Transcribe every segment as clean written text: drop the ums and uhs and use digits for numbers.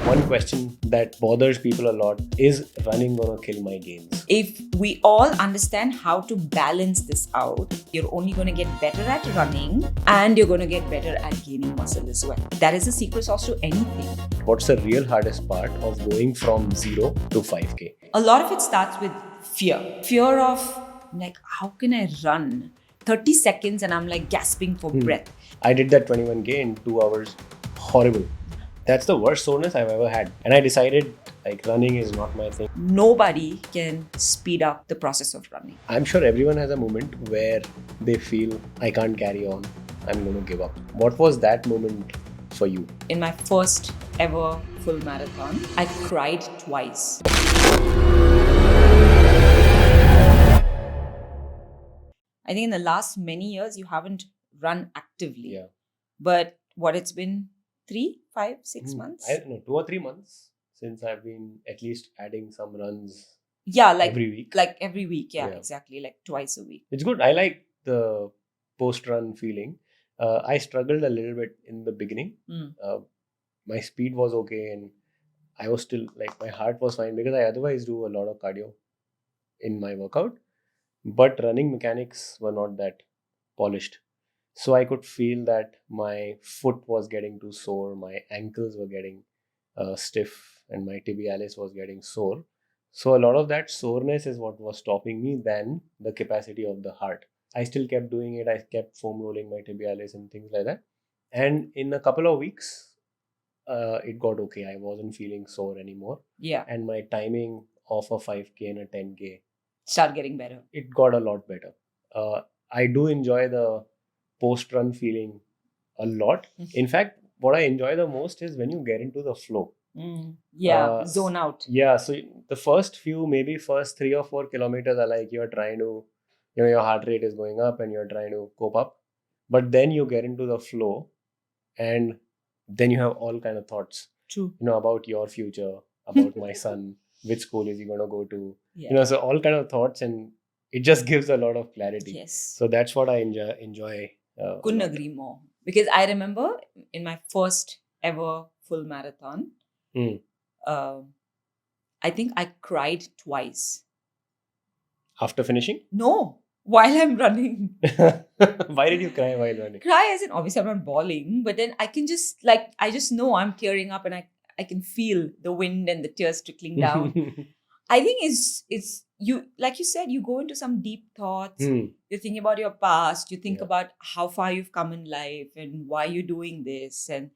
One question that bothers people a lot is running gonna kill my gains? If we all understand how to balance this out, you're only going to get better at running and you're going to get better at gaining muscle as well. That is the secret sauce to anything. What's the real hardest part of going from 0 to 5K? A lot of it starts with fear. Fear of, like, how can I run 30 seconds and I'm like gasping for breath? I did that 21K in 2 hours. Horrible. That's the worst soreness I've ever had. And I decided like running is not my thing. Nobody can speed up the process of running. I'm sure everyone has a moment where they feel I can't carry on. I'm going to give up. What was that moment for you? In my first ever full marathon, I cried twice. I think in the last many years, you haven't run actively. Yeah. But what, it's been 3, 5, 6 months? I don't know, 2 or 3 months since I've been at least adding some runs Yeah, like every week. Like every week, yeah, Yeah. exactly, like twice a week. It's good. I like the post-run feeling. I struggled a little bit in the beginning. My speed was okay and I was still like, my heart was fine because I otherwise do a lot of cardio in my workout. But running mechanics were not that polished. So I could feel that my foot was getting too sore, my ankles were getting stiff, and my tibialis was getting sore. So a lot of that soreness is what was stopping me than the capacity of the heart. I still kept doing it. I kept foam rolling my tibialis and things like that. And in a couple of weeks, it got okay. I wasn't feeling sore anymore. Yeah, And my timing of a 5K and a 10K, start getting better. it got a lot better. I do enjoy the post-run feeling a lot. In fact, what I enjoy the most is when you get into the flow. Yeah, zone out. Yeah, so the first few, maybe first 3 or 4 kilometers are like you're trying to, your heart rate is going up and you're trying to cope up. But then you get into the flow and then you have all kind of thoughts. True. About your future, about my son, which school is he going to go to? Yeah. So all kind of thoughts, and it just gives a lot of clarity. Yes. So that's what I enjoy. Couldn't agree more. Because I remember in my first ever full marathon, I think I cried twice. After finishing? No, while I'm running. Why did you cry while running? Cry as in, obviously I'm not bawling, but then I can just like, I just know I'm tearing up and I can feel the wind and the tears trickling down. I think it's you, like you said, you go into some deep thoughts. You're thinking about your past. You think about how far you've come in life and why you're doing this. And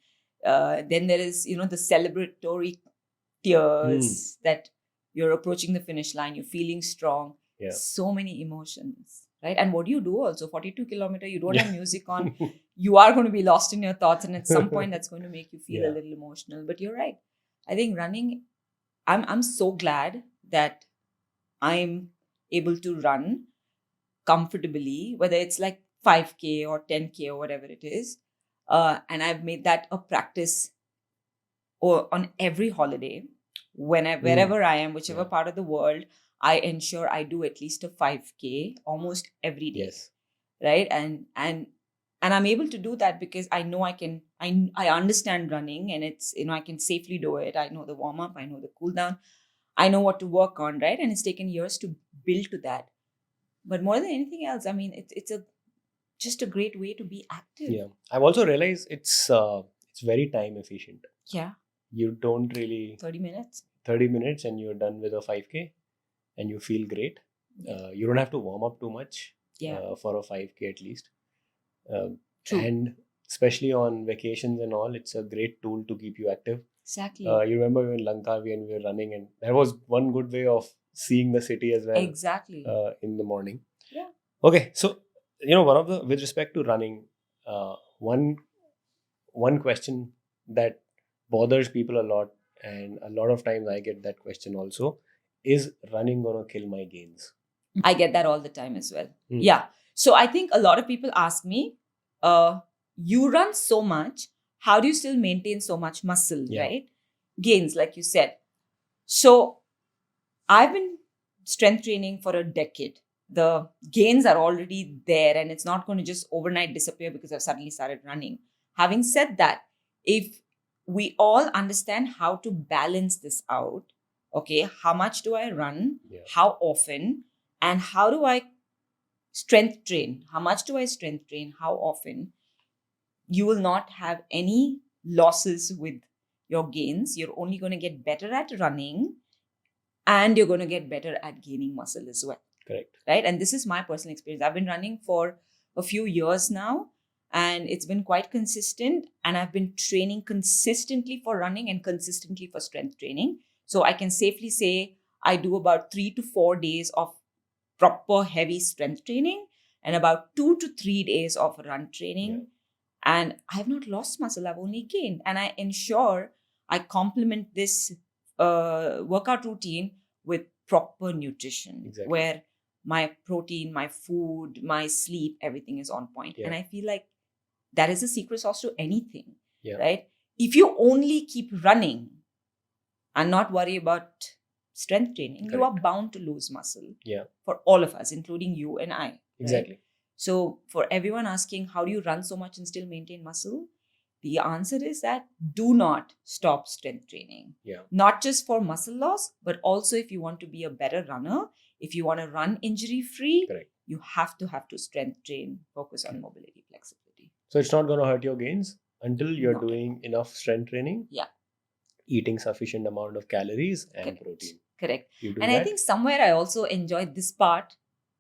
then there is, the celebratory tears that you're approaching the finish line. You're feeling strong. Yeah. So many emotions, right? And what do you do also? 42 kilometer, you don't have music on. You are going to be lost in your thoughts. And at some point, that's going to make you feel a little emotional. But you're right. I think running, I'm so glad that I'm able to run comfortably, whether it's like 5K or 10K or whatever it is. And I've made that a practice or on every holiday, wherever I am, whichever part of the world, I ensure I do at least a 5K almost every day. Yes. Right. And I'm able to do that because I know I understand running and it's, I can safely do it. I know the warm up, I know the cool down, I know what to work on, right? And it's taken years to build to that. But more than anything else, I mean, it's just a great way to be active. Yeah. I've also realized it's very time efficient. Yeah. You don't really 30 minutes and you're done with a 5K and you feel great. You don't have to warm up too much for a 5K at least. True. And especially on vacations and all, it's a great tool to keep you active. Exactly. You remember we were in Lanka when we were running, and that was one good way of seeing the city as well. Exactly. In the morning. Yeah. Okay, so with respect to running, one question that bothers people a lot, and a lot of times I get that question also, is running gonna kill my gains? I get that all the time as well. Yeah. So I think a lot of people ask me, you run so much, how do you still maintain so much muscle, right? Gains, like you said. So I've been strength training for a decade. The gains are already there and it's not going to just overnight disappear because I've suddenly started running. Having said that, if we all understand how to balance this out. Okay, how much do I run? Yeah. How often? And how do I strength train? How much do I strength train? How often? You will not have any losses with your gains. You're only going to get better at running, and you're going to get better at gaining muscle as well. Correct. Right? And this is my personal experience. I've been running for a few years now, and it's been quite consistent. And I've been training consistently for running and consistently for strength training. So I can safely say I do about 3 to 4 days of proper heavy strength training and about 2 to 3 days of run training. Yeah. And I have not lost muscle, I've only gained. And I ensure I complement this workout routine with proper nutrition, Exactly. where my protein, my food, my sleep, everything is on point. Yeah. And I feel like that is the secret sauce to anything, Yeah. right? If you only keep running and not worry about strength training, you are Correct. bound to lose muscle. Yeah. For all of us, including you and I. Right? Exactly. So for everyone asking, how do you run so much and still maintain muscle? The answer is that do not stop strength training. Yeah. Not just for muscle loss, but also if you want to be a better runner, if you want to run injury free, Correct. you have to strength train, focus on mobility, flexibility. So it's not going to hurt your gains until you're Not at doing enough strength training. Yeah. Eating sufficient amount of calories and Correct. protein. Correct. You do And that? I think somewhere I also enjoyed this part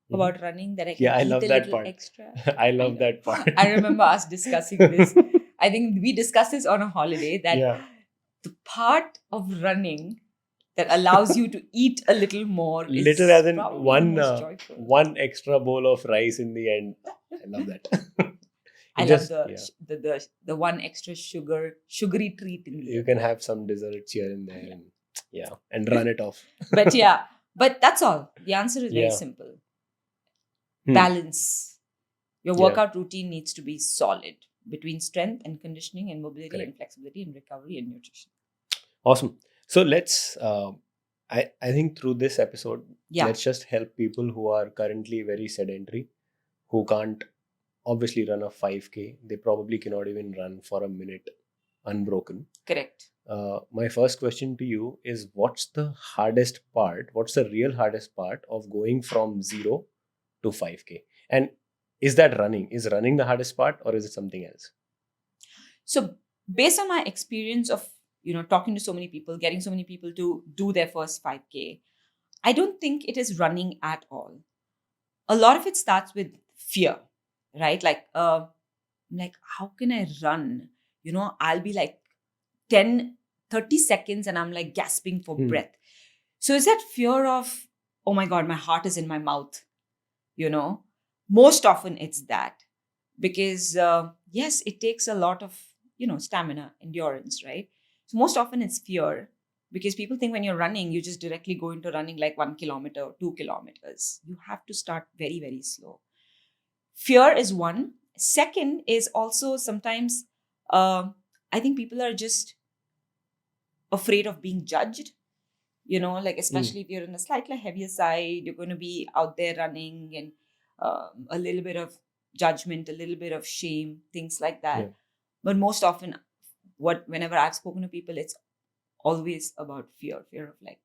Mhm. about running, that I can Yeah, I eat love a that little part. extra. I love know. that part. I remember us discussing this. I think we discussed this on a holiday, that Yeah. the part of running that allows you to eat a little more is Little as in probably one the most joyful. one extra bowl of rice in the end. I love that. I It love just- yeah. the one extra sugary treat in the You end. can have some desserts here and there, and run it off. But yeah, but that's all. The answer is very Yeah. simple. Hmm. Balance. Your Yeah. workout routine needs to be solid between strength and conditioning and mobility Correct. and flexibility and recovery and nutrition. Awesome. So let's. I think through this episode, Yeah. let's just help people who are currently very sedentary, who can't obviously run a 5K. They probably cannot even run for a minute unbroken. Correct. My first question to you is, what's the hardest part? What's the real hardest part of going from 0 to 5K? And is that running? Is running the hardest part, or is it something else? So based on my experience of talking to so many people, getting so many people to do their first 5K, I don't think it is running at all. A lot of it starts with fear, right? Like how can I run? I'll be like 10-30 seconds and I'm like gasping for breath. So is that fear of, oh my God, my heart is in my mouth? Most often it's that, because yes, it takes a lot of stamina, endurance, right? So most often it's fear, because people think when you're running, you just directly go into running like 1 kilometer or 2 kilometers. You have to start very, very slow. Fear is one. Second is also sometimes I think people are just afraid of being judged. Especially if you're in a slightly heavier side, you're going to be out there running, and a little bit of judgment, a little bit of shame, things like that. Yeah. But most often, whenever I've spoken to people, it's always about fear of like,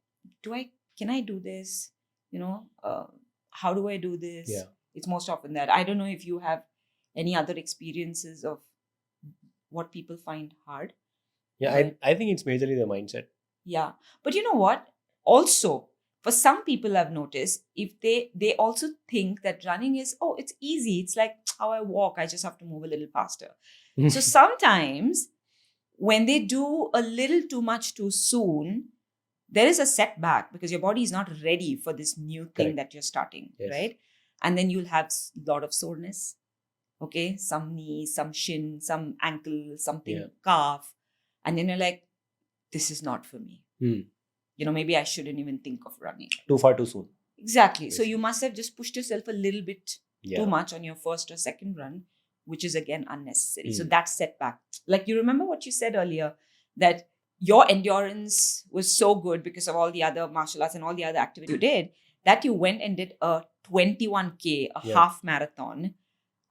can I do this? How do I do this? Yeah. It's most often that. I don't know if you have any other experiences of what people find hard. Yeah, Right. I think it's majorly the mindset. Yeah. But you know what? Also, for some people I've noticed, if they also think that running is, it's easy. It's like how I walk. I just have to move a little faster. So sometimes when they do a little too much too soon, there is a setback because your body is not ready for this new thing Correct. that you're starting, Yes. right? And then you'll have a lot of soreness. Okay, some knee, some shin, some ankle, something, Yeah. calf. And then you're like, this is not for me. Maybe I shouldn't even think of running. Too far too soon. Exactly. So Yes. you must have just pushed yourself a little bit Yeah. too much on your first or second run, which is again unnecessary. So Mm. that's setback. Like, you remember what you said earlier, that your endurance was so good because of all the other martial arts and all the other activities you did, that you went and did a 21K, a Yeah. half marathon,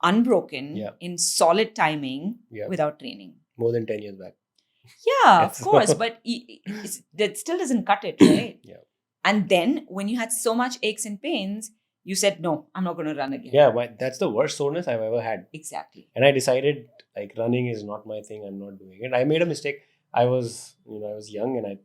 unbroken, Yeah. in solid timing, Yeah. without training. More than 10 years back. Yeah, of Yes. course, but that still doesn't cut it, right? Yeah. And then when you had so much aches and pains, you said, no, I'm not going to run again. Yeah, but that's the worst soreness I've ever had. Exactly. And I decided like running is not my thing. I'm not doing it. I made a mistake. I was young and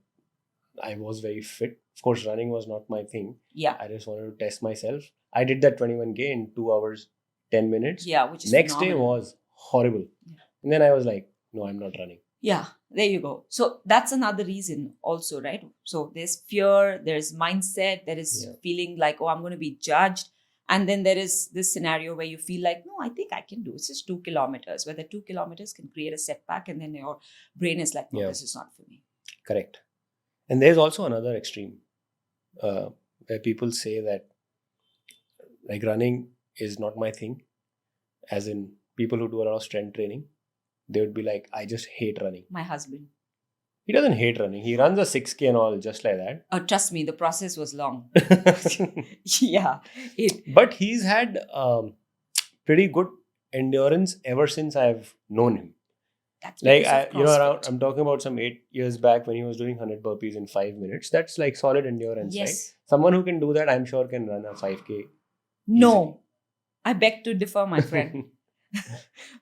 I was very fit. Of course, running was not my thing. Yeah. I just wanted to test myself. I did that 21K in 2 hours, 10 minutes. Yeah, which is Next day phenomenal. was horrible. Yeah. And then I was like, no, I'm not running. Yeah, there you go. So that's another reason also, right? So there's fear, there's mindset, there is feeling like, oh, I'm going to be judged. And then there is this scenario where you feel like, no, I think I can do it. It's just 2 kilometers, where the 2 kilometers can create a setback. And then your brain is like, no, this is not for me. Correct. And there's also another extreme where people say that like running is not my thing. As in people who do a lot of strength training, they would be like, I just hate running. My husband. He doesn't hate running. He runs a 6K and all just like that. Trust me, the process was long. Yeah. But he's had pretty good endurance ever since I've known him. That's like I'm talking about some 8 years back when he was doing 100 burpees in 5 minutes. That's like solid endurance, yes. Right? Someone who can do that, I'm sure, can run a 5K. No, easily. I beg to differ, my friend.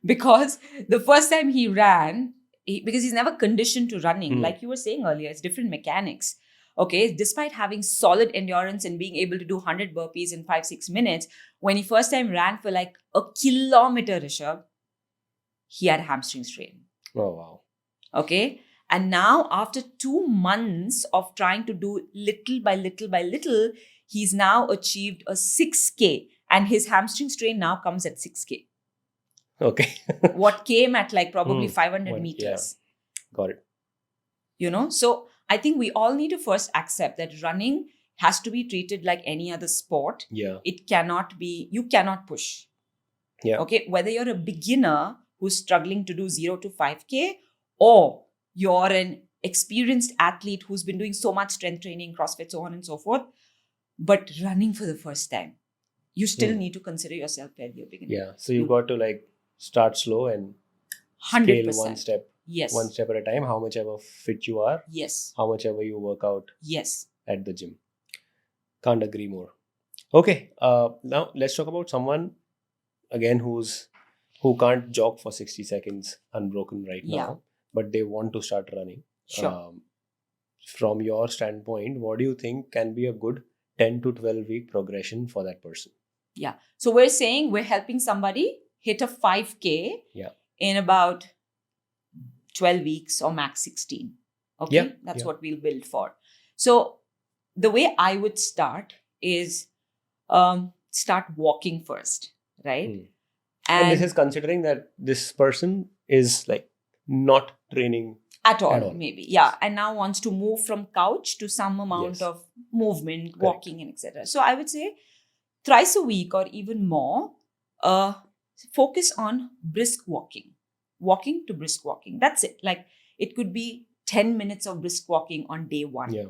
Because the first time he ran, because he's never conditioned to running, like you were saying earlier, it's different mechanics. Okay, despite having solid endurance and being able to do 100 burpees in 5-6 minutes, when he first time ran for like a kilometer, Rishabh, he had hamstring strain. Oh, wow. Okay. And now after 2 months of trying to do little by little by little, he's now achieved a 6K and his hamstring strain now comes at 6K. Okay. What came at like probably 500 meters. Yeah. Got it. So I think we all need to first accept that running has to be treated like any other sport. Yeah. It cannot be, you cannot push. Yeah. Okay. Whether you're a beginner who's struggling to do 0 to 5K or you're an experienced athlete who's been doing so much strength training, CrossFit, so on and so forth, but running for the first time, you still need to consider yourself fairly a beginner. Yeah. So you got to like start slow and 100%. scale one step. Yes. One step at a time, how much ever fit you are. Yes. How much ever you work out. Yes. At the gym. Can't agree more. Okay. Now let's talk about someone again who can't jog for 60 seconds unbroken right now, but they want to start running. Sure. From your standpoint, what do you think can be a good 10 to 12 week progression for that person? Yeah. So we're saying we're helping somebody hit a 5K in about 12 weeks or max 16. Okay. That's what we'll build for. So the way I would start is start walking first, right? And this is considering that this person is like not training at all, maybe. Yeah. And now wants to move from couch to some amount of movement, walking and etc. So I would say thrice a week or even more, focus on brisk walking to brisk walking. That's it. Like it could be 10 minutes of brisk walking on day 1. Yeah.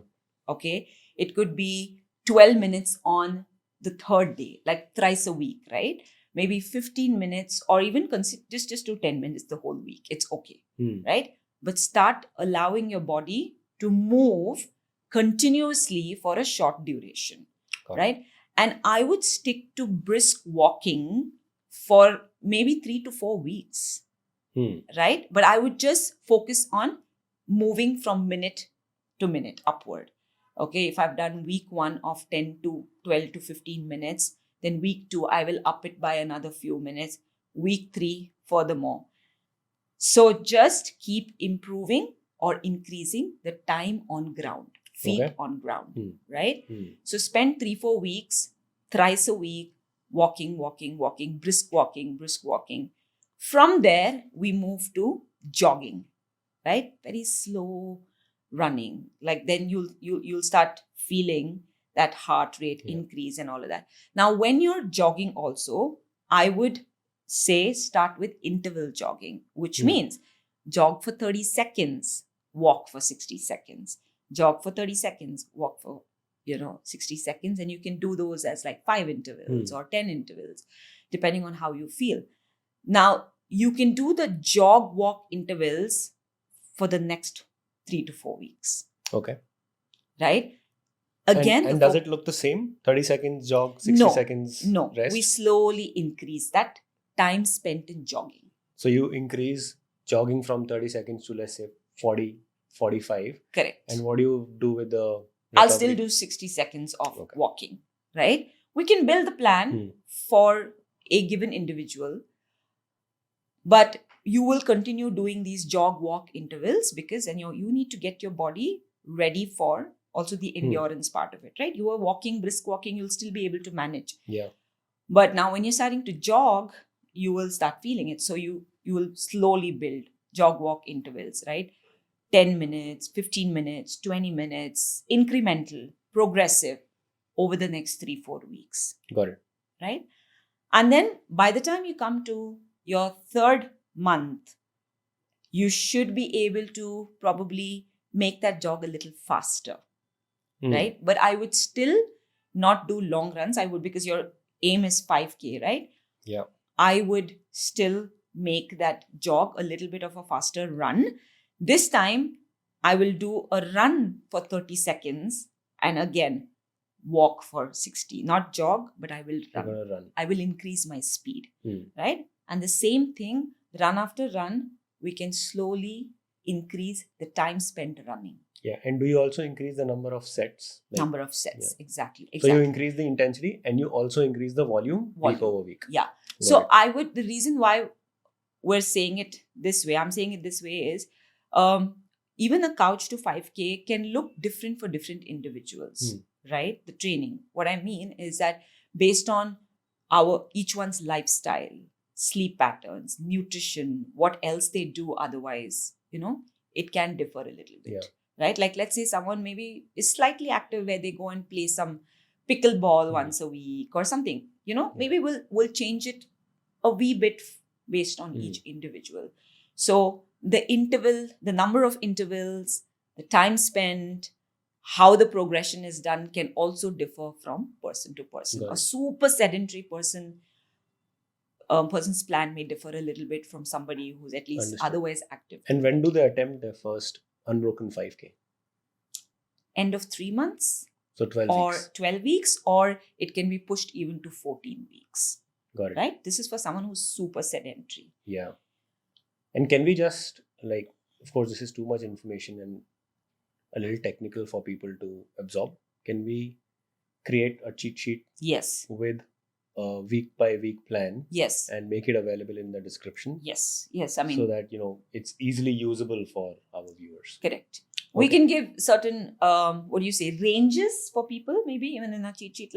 Okay. It could be 12 minutes on the 3rd day, like thrice a week, right? Maybe 15 minutes or even just do 10 minutes the whole week. It's okay, right? But start allowing your body to move continuously for a short duration, right? And I would stick to brisk walking for maybe 3 to 4 weeks, right? But I would just focus on moving from minute to minute upward. Okay, if I've done week 1 of 10 to 12 to 15 minutes, then week 2, I will up it by another few minutes. Week 3, furthermore. So just keep improving or increasing the time on ground, feet on ground, right? So spend 3-4 weeks, thrice a week, walking, brisk walking. From there, we move to jogging, right? Very slow running. Like then you'll start feeling that heart rate increase and all of that. Now, when you're jogging also, I would say start with interval jogging, which means jog for 30 seconds, walk for 60 seconds, jog for 30 seconds, walk for 60 seconds. And you can do those as like 5 intervals or 10 intervals, depending on how you feel. Now, you can do the jog walk intervals for the next 3 to 4 weeks. Okay. Right? Again, and does it look the same? 30 seconds jog, 60 No. seconds No, rest? we slowly increase that time spent in jogging. So you increase jogging from 30 seconds to, let's say, 40, 45. Correct. And what do you do with the I'll recovery? still do 60 seconds of Okay. walking, right? We can build the plan for a given individual, but you will continue doing these jog walk intervals because then you need to get your body ready for also the endurance part of it, right? You are walking, brisk walking, you'll still be able to manage. Yeah. But now when you're starting to jog, you will start feeling it. So you will slowly build jog walk intervals, right? 10 minutes, 15 minutes, 20 minutes, incremental, progressive over the next 3-4 weeks. Got it. Right? And then by the time you come to your third month, you should be able to probably make that jog a little faster. Right? But I would still not do long runs. I would, because your aim is 5K, right? Yeah. I would still make that jog a little bit of a faster run. This time, I will do a run for 30 seconds and again walk for 60. Not jog, but I will run. You're gonna run. I will increase my speed, right? And the same thing, run after run, we can slowly increase the time spent running. Yeah. And do you also increase the number of sets? Number of sets, yeah. exactly. So you increase the intensity and you also increase the volume week over week. Yeah. So the reason why we're saying it this way, I'm saying it this way is, even a couch to 5K can look different for different individuals, right? The training. What I mean is that based on each one's lifestyle, sleep patterns, nutrition, what else they do otherwise, it can differ a little bit. Yeah. Right? Like, let's say someone maybe is slightly active where they go and play some pickleball once a week or something, maybe we'll change it a wee bit based on each individual. So the interval, the number of intervals, the time spent, how the progression is done can also differ from person to person. A super sedentary person's plan may differ a little bit from somebody who's at least otherwise active. And when do they attempt their first unbroken 5K? End of 3 months. So 12 or weeks. 12 weeks, or it can be pushed even to 14 weeks. Got it. Right? This is for someone who's super sedentary. Yeah. And can we just, of course, this is too much information and a little technical for people to absorb. Can we create a cheat sheet? Yes. With a week by week plan? Yes. And make it available in the description? Yes. Yes. I mean, so that, it's easily usable for our viewers. Correct. Okay. We can give certain, ranges for people, maybe even in a cheat sheet,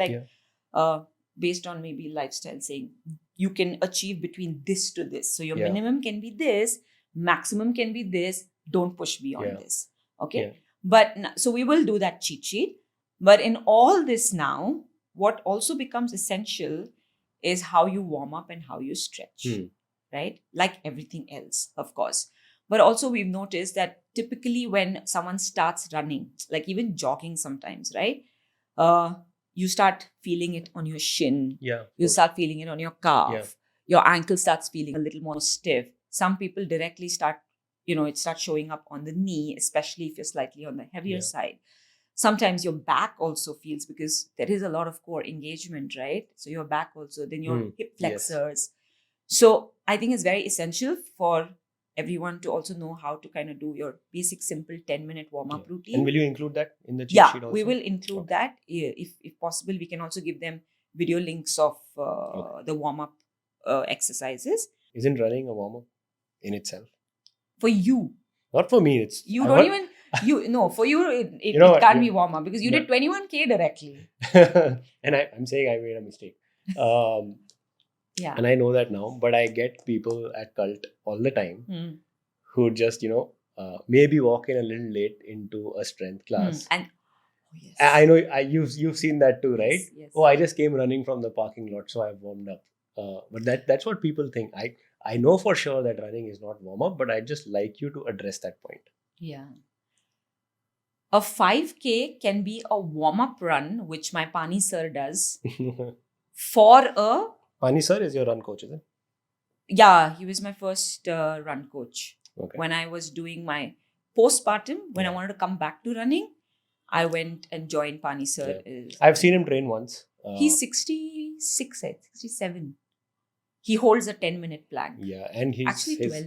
based on maybe lifestyle, saying you can achieve between this to this. So your minimum can be this, maximum can be this, don't push beyond this. Okay. Yeah. But so we will do that cheat sheet. But in all this now, what also becomes essential is how you warm up and how you stretch, right? Like everything else, of course. But also we've noticed that typically when someone starts running, like even jogging sometimes, right? You start feeling it on your shin. Yeah. You start feeling it on your calf. Yeah. Your ankle starts feeling a little more stiff. Some people directly start, it starts showing up on the knee, especially if you're slightly on the heavier side. Sometimes your back also feels, because there is a lot of core engagement, right? So your back also, then your hip flexors. Yes. So I think it's very essential for everyone to also know how to kind of do your basic, simple 10-minute warm-up routine. And will you include that in the cheat sheet also? We will include that. If possible, we can also give them video links of the warm-up exercises. Isn't running a warm-up in itself? For you. Not for me. It's you don't even... for you, it can't be warm-up because you did 21K directly. And I'm saying I made a mistake. Yeah. And I know that now, but I get people at Cult all the time who just, maybe walk in a little late into a strength class. And I know you've seen that too, right? Yes. Oh, I just came running from the parking lot, so I've warmed up. But that's what people think. I know for sure that running is not warm-up, but I'd just like you to address that point. Yeah. A 5K can be a warm-up run, which my Pani sir does, for a... Pani sir is your run coach, is it? Yeah, he was my first run coach. Okay. When I was doing my postpartum, when I Yeah. wanted to come back to running, I went and joined Pani sir. I've seen him train once. He's 66, 67. He holds a 10-minute plank. Yeah, and Actually, 12.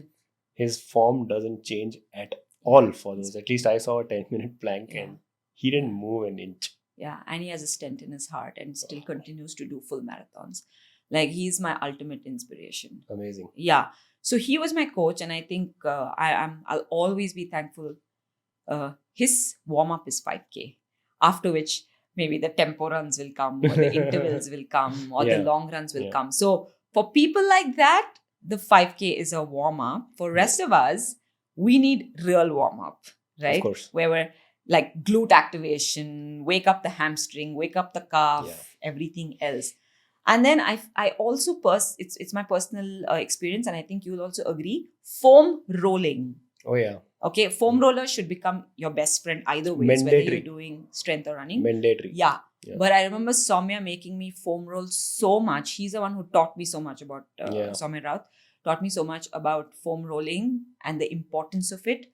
his form doesn't change at all for those. At least I saw a 10-minute plank and he didn't move an inch. Yeah, and he has a stent in his heart and still continues to do full marathons. Like, he's my ultimate inspiration. Amazing. Yeah. So he was my coach, and I think I'll always be thankful. His warm-up is 5K, after which maybe the tempo runs will come, or the intervals will come, or the long runs will come. So for people like that, the 5K is a warm-up. For rest of us, we need real warm-up, right? Of course. Where we're like glute activation, wake up the hamstring, wake up the calf, everything else. And then I also, it's my personal experience, and I think you'll also agree, foam rolling. Oh, yeah. Okay, foam roller should become your best friend either way, whether you're doing strength or running. Mandatory. Yeah. But I remember Soumya making me foam roll so much. He's the one who taught me so much about Soumya Raut, taught me so much about foam rolling and the importance of it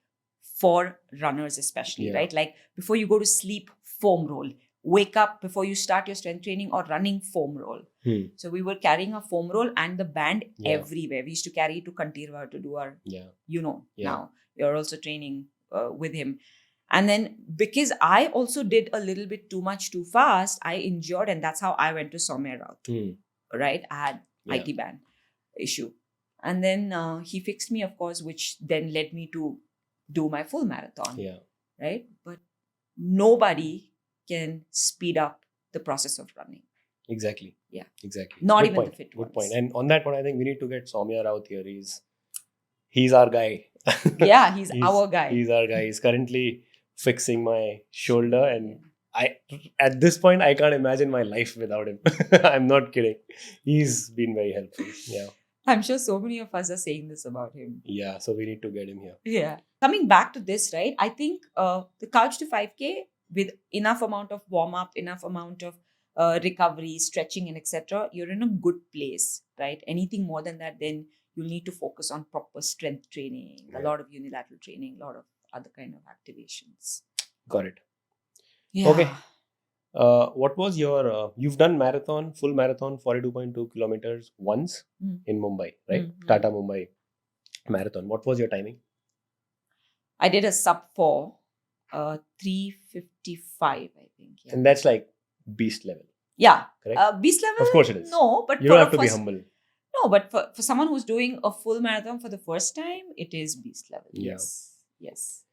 for runners especially, right? Like, before you go to sleep, foam roll. Wake up before you start your strength training or running, foam roll. So we were carrying a foam roll and the band everywhere. We used to carry it to Kantirva to do our, now you're also training with him. And then, because I also did a little bit too much too fast, I injured, and that's how I went to Soumya Raut, right? I had IT band issue. And then he fixed me, of course, which then led me to do my full marathon, right? But nobody can speed up the process of running. Exactly. Yeah. Exactly. Not Good even point. the fit Good ones. point. And on that one, I think we need to get Soumya Raut here. He's our guy. Yeah, he's our guy. He's our guy. He's currently fixing my shoulder, and at this point I can't imagine my life without him. I'm not kidding. He's been very helpful. Yeah. I'm sure so many of us are saying this about him. Yeah, so we need to get him here. Yeah. Coming back to this, right? I think the Couch to 5K, with enough amount of warm up, enough amount of recovery, stretching, and etc., you're in a good place, right? Anything more than that, then you'll need to focus on proper strength training, a lot of unilateral training, a lot of other kind of activations. Got it. Yeah. Okay. What was your, you've done full marathon, 42.2 kilometers once in Mumbai, right? Tata Mumbai marathon. What was your timing? I did a sub 4, 3:55, I think. Yeah. And that's like beast level. Yeah. Correct? Beast level? Of course it is. No, but you don't have to be humble. No, but for someone who's doing a full marathon for the first time, it is beast level. Yeah. Yes.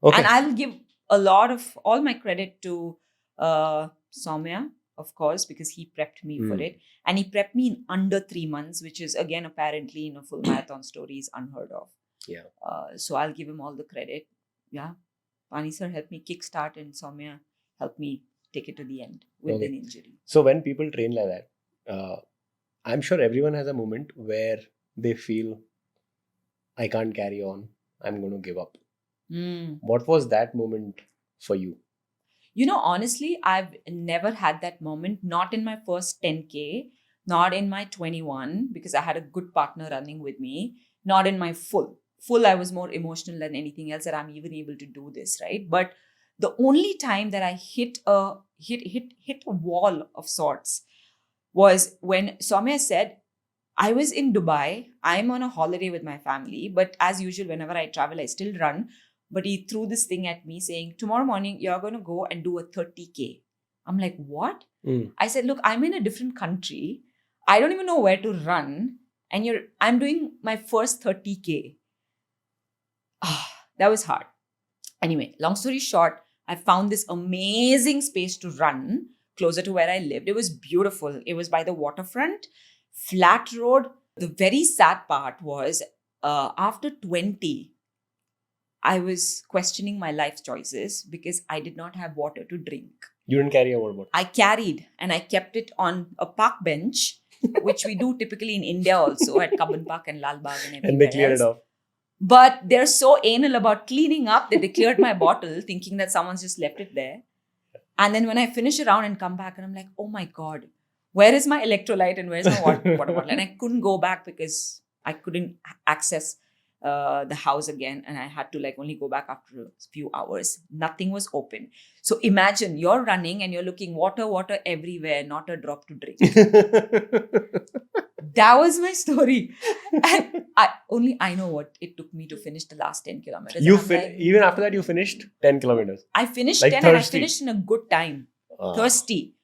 Okay. And I'll give all my credit to Soumya, of course, because he prepped me for it. And he prepped me in under 3 months, which is, again, apparently in a full marathon story is unheard of. Yeah. So I'll give him all the credit. Yeah. Pani sir helped me kickstart, and Soumya helped me take it to the end with an injury. So when people train like that, I'm sure everyone has a moment where they feel, I can't carry on, I'm going to give up. What was that moment for you? Honestly, I've never had that moment. Not in my first 10K, not in my 21, because I had a good partner running with me, not in my full. I was more emotional than anything else that I'm even able to do this, right? But the only time that I hit a wall of sorts was when Soumya said, I was in Dubai, I'm on a holiday with my family, but as usual, whenever I travel, I still run. But he threw this thing at me saying, tomorrow morning, you're going to go and do a 30K. I'm like, what? I said, look, I'm in a different country. I don't even know where to run. And I'm doing my first 30K. That was hard. Anyway, long story short, I found this amazing space to run closer to where I lived. It was beautiful. It was by the waterfront, flat road. The very sad part was after 20, I was questioning my life choices because I did not have water to drink. You didn't carry a water bottle? I carried, and I kept it on a park bench, which we do typically in India also at Cubbon Park and Lal Bagh and everywhere And they cleared it off. But they're so anal about cleaning up that they cleared my bottle thinking that someone's just left it there. And then when I finish around and come back, and I'm like, oh my God, where is my electrolyte and where's my water bottle? And I couldn't go back because I couldn't access the house again, and I had to like only go back after a few hours. Nothing was open. So imagine you're running and you're looking water everywhere, not a drop to drink. That was my story. And I know what it took me to finish the last 10 kilometers. Even after that, you finished 10 kilometers. I finished like 10 thirsty. and I finished in a good time. Thirsty.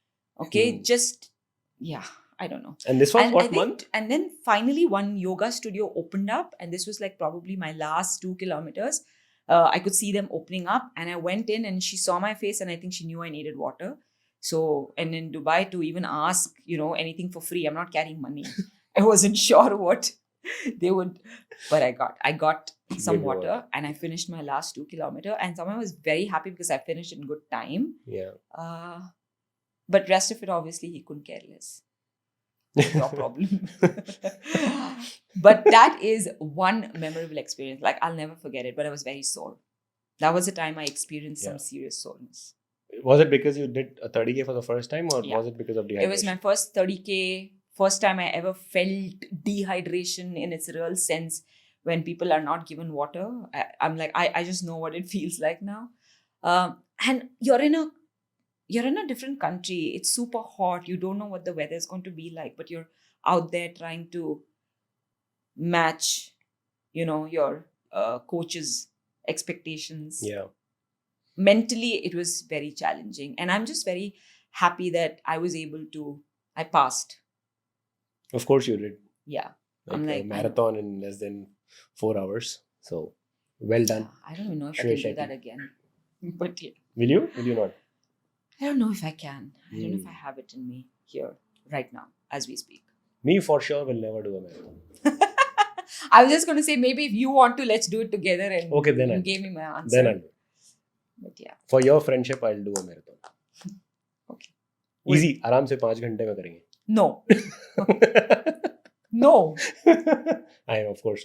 Okay. Just, yeah, I don't know. And this was what month? And then finally one yoga studio opened up, and this was like probably my last 2 kilometers. I could see them opening up, and I went in and she saw my face and I think she knew I needed water. So, and in Dubai to even ask, anything for free, I'm not carrying money. I wasn't sure what they would, but I got some water and I finished my last 2 kilometers, and someone was very happy because I finished in good time. Yeah. But rest of it, obviously, he couldn't care less. No problem. But that is one memorable experience. Like, I'll never forget it, but I was very sore. That was the time I experienced some serious soreness. Was it because you did a 30K for the first time, or was it because of dehydration? It was my first 30K. First time I ever felt dehydration in its real sense, when people are not given water. I'm like, I just know what it feels like now. And you're in a different country. It's super hot. You don't know what the weather is going to be like, but you're out there trying to match, your coach's expectations. Yeah. Mentally, it was very challenging. And I'm just very happy that I passed. Of course you did. Yeah. Like a marathon in less than 4 hours. So, well done. I don't even know if I can do that again. But yeah. Will you? Will you not? I don't know if I can. I don't know if I have it in me here right now as we speak. Me for sure will never do a marathon. I was just going to say, maybe if you want to, let's do it together. And okay, then you gave me my answer. Then I'll do. But yeah. For your friendship, I'll do a marathon. Okay. Easy. आराम से 5 घंटे में करेंगे. No. No. I know, of course.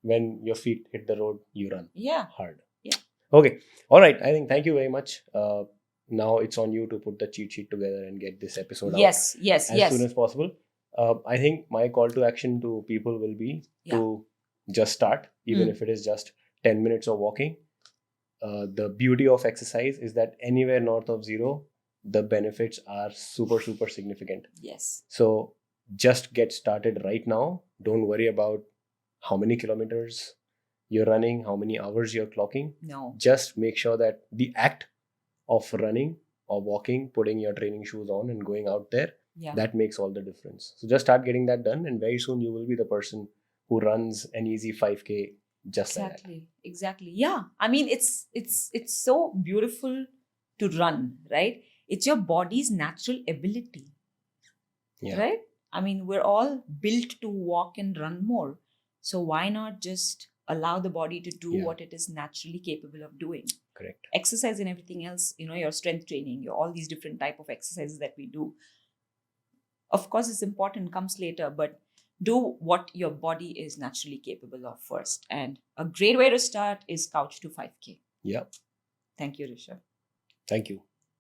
When your feet hit the road, you run. Yeah. Hard. Yeah. Okay. All right. I think thank you very much. Now it's on you to put the cheat sheet together and get this episode out as soon as possible. I think my call to action to people will be to just start, even if it is just 10 minutes of walking. The beauty of exercise is that anywhere north of 0, the benefits are super, super significant. Yes. So just get started right now. Don't worry about how many kilometers you're running, how many hours you're clocking. No. Just make sure that the act of running or walking, putting your training shoes on and going out there, that makes all the difference. So just start getting that done, and very soon you will be the person who runs an easy 5K just like that. Exactly. Yeah. I mean, it's so beautiful to run, right? It's your body's natural ability. Yeah. Right? I mean, we're all built to walk and run more. So why not just allow the body to do what it is naturally capable of doing? Correct. Exercise and everything else, your strength training, all these different type of exercises that we do. Of course, it's important, comes later, but do what your body is naturally capable of first. And a great way to start is Couch to 5K. Yeah. Thank you, Rishabh. Thank you.